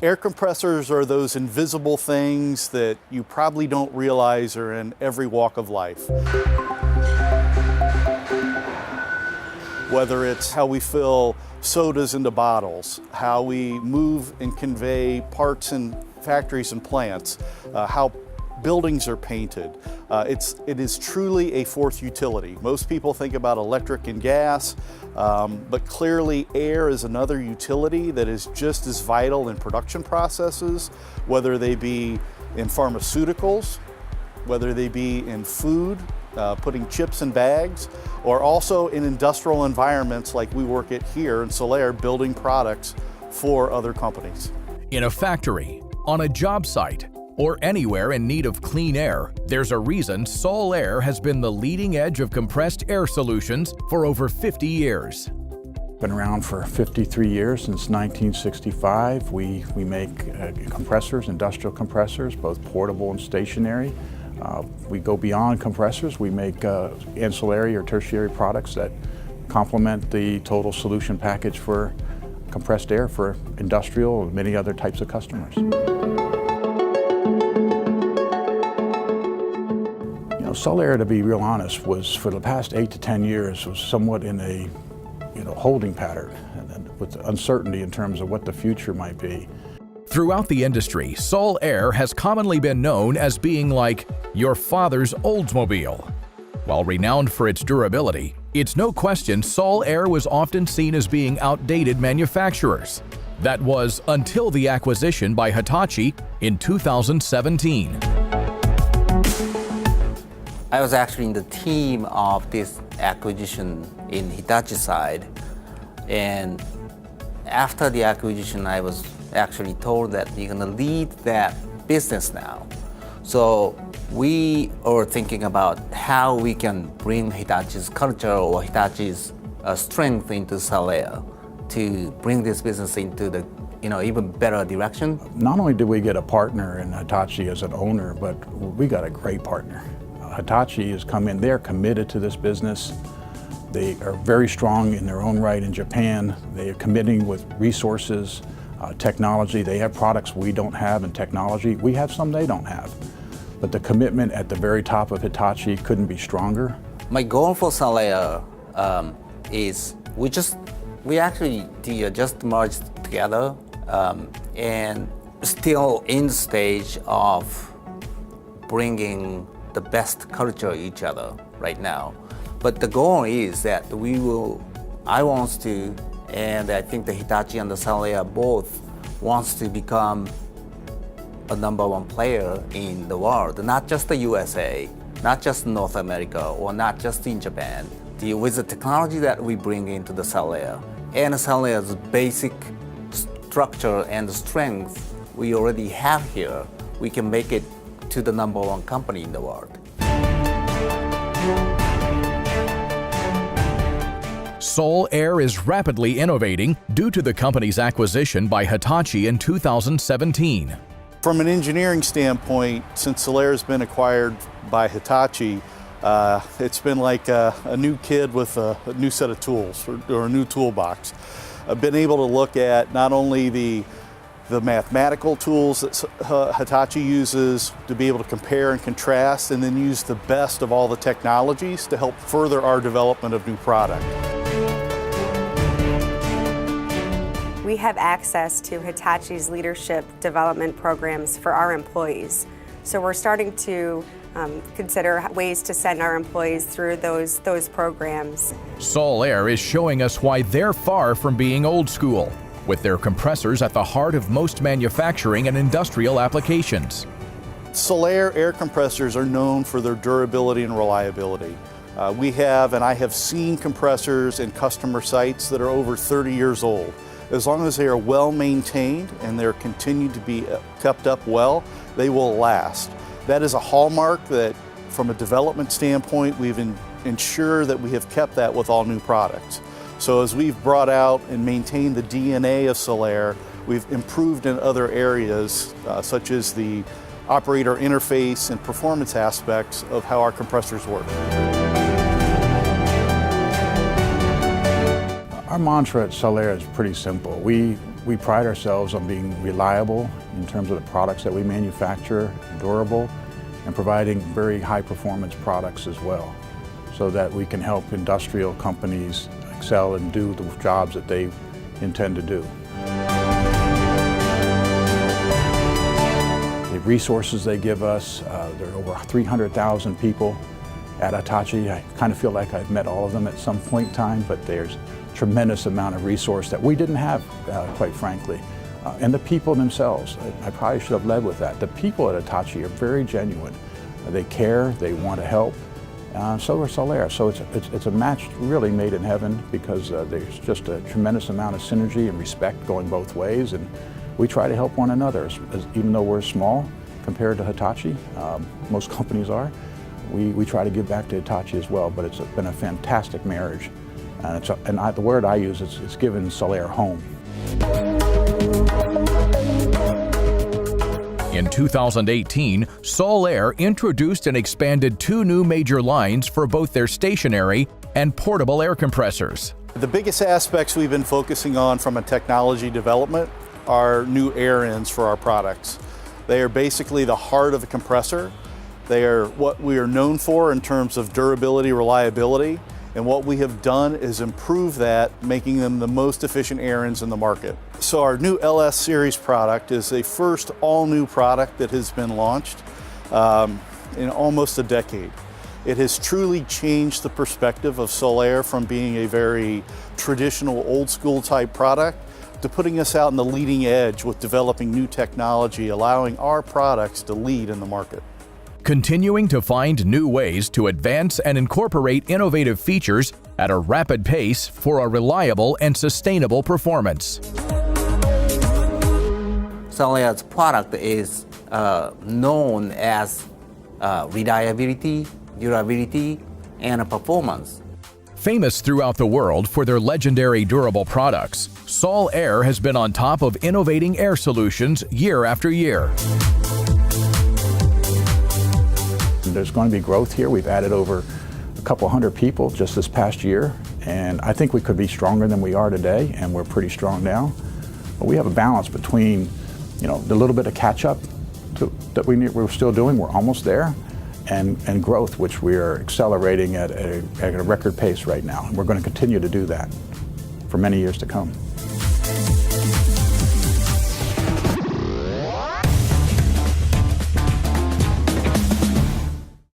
Air compressors are those invisible things that you probably don't realize are in every walk of life. Whether it's how we fill sodas into bottles, how we move and convey parts in factories and plants, how buildings are painted. It is truly a fourth utility. Most people think about electric and gas, but clearly air is another utility that is just as vital in production processes, whether they be in pharmaceuticals, whether they be in food, putting chips in bags, or also in industrial environments like we work at here in Sullair, building products for other companies. In a factory, on a job site, or anywhere in need of clean air, there's a reason Sullair has been the leading edge of compressed air solutions for over 50 years. Been around for 53 years, since 1965. We make compressors, industrial compressors, both portable and stationary. We go beyond compressors. We make ancillary or tertiary products that complement the total solution package for compressed air for industrial and many other types of customers. Sullair, to be real honest, was for the past 8 to 10 years was somewhat in a holding pattern and with uncertainty in terms of what the future might be. Throughout the industry, Sullair has commonly been known as being like your father's Oldsmobile. While renowned for its durability, it's no question Sullair was often seen as being outdated manufacturers. That was until the acquisition by Hitachi in 2017. I was actually in the team of this acquisition in Hitachi side, and after the acquisition I was actually told that you're going to lead that business now. So we are thinking about how we can bring Hitachi's culture or Hitachi's strength into Sullair to bring this business into the even better direction. Not only did we get a partner in Hitachi as an owner, but we got a great partner. Hitachi has come in, they're committed to this business. They are very strong in their own right in Japan. They are committing with resources, technology. They have products we don't have in technology. We have some they don't have. But the commitment at the very top of Hitachi couldn't be stronger. My goal for Sullair is we actually just merged together and still in the stage of bringing the best culture each other right now. But the goal is that I want to, and I think the Hitachi and the Sullair both wants to become a #1 player in the world, not just the USA, not just North America, or not just in Japan. With the technology that we bring into the Sullair, and Sullair's basic structure and strength we already have here, we can make it to the #1 company in the world. Sullair is rapidly innovating due to the company's acquisition by Hitachi in 2017. From an engineering standpoint, since Sullair has been acquired by Hitachi, it's been like a new kid with a new set of tools or a new toolbox. I've been able to look at not only the mathematical tools that Hitachi uses to be able to compare and contrast, and then use the best of all the technologies to help further our development of new product. We have access to Hitachi's leadership development programs for our employees. So we're starting to consider ways to send our employees through those programs. Sullair is showing us why they're far from being old school, with their compressors at the heart of most manufacturing and industrial applications. Sullair air compressors are known for their durability and reliability. I have seen compressors in customer sites that are over 30 years old. As long as they are well maintained and they're continued to be kept up well, they will last. That is a hallmark that, from a development standpoint, we've ensured that we have kept that with all new products. So as we've brought out and maintained the DNA of Sullair, we've improved in other areas, such as the operator interface and performance aspects of how our compressors work. Our mantra at Sullair is pretty simple. We We pride ourselves on being reliable in terms of the products that we manufacture, durable, and providing very high performance products as well, so that we can help industrial companies excel and do the jobs that they intend to do. The resources they give us, there are over 300,000 people at Hitachi. I kind of feel like I've met all of them at some point in time, but there's a tremendous amount of resource that we didn't have, quite frankly. And the people themselves, I probably should have led with that. The people at Hitachi are very genuine. They care, they want to help. So are Sullair. So it's a match really made in heaven, because there's just a tremendous amount of synergy and respect going both ways. And we try to help one another, even though we're small compared to Hitachi, most companies are. We try to give back to Hitachi as well, but it's been a fantastic marriage. And, the word I use is it's given Sullair home. In 2018, Sullair introduced and expanded 2 new major lines for both their stationary and portable air compressors. The biggest aspects we've been focusing on from a technology development are new air ends for our products. They are basically the heart of the compressor. They are what we are known for in terms of durability, reliability, and what we have done is improve that, making them the most efficient air ends in the market. So our new LS series product is a first all-new product that has been launched in almost a decade. It has truly changed the perspective of Sullair from being a very traditional, old-school type product to putting us out in the leading edge with developing new technology, allowing our products to lead in the market. Continuing to find new ways to advance and incorporate innovative features at a rapid pace for a reliable and sustainable performance. Sullair's product is known as reliability, durability, and performance. Famous throughout the world for their legendary durable products, Sullair has been on top of innovating air solutions year after year. There's going to be growth here. We've added over a couple hundred people just this past year, and I think we could be stronger than we are today, and we're pretty strong now. But we have a balance between, the little bit of catch-up that we're still doing, we're almost there, and growth, which we are accelerating at a record pace right now. And we're going to continue to do that for many years to come.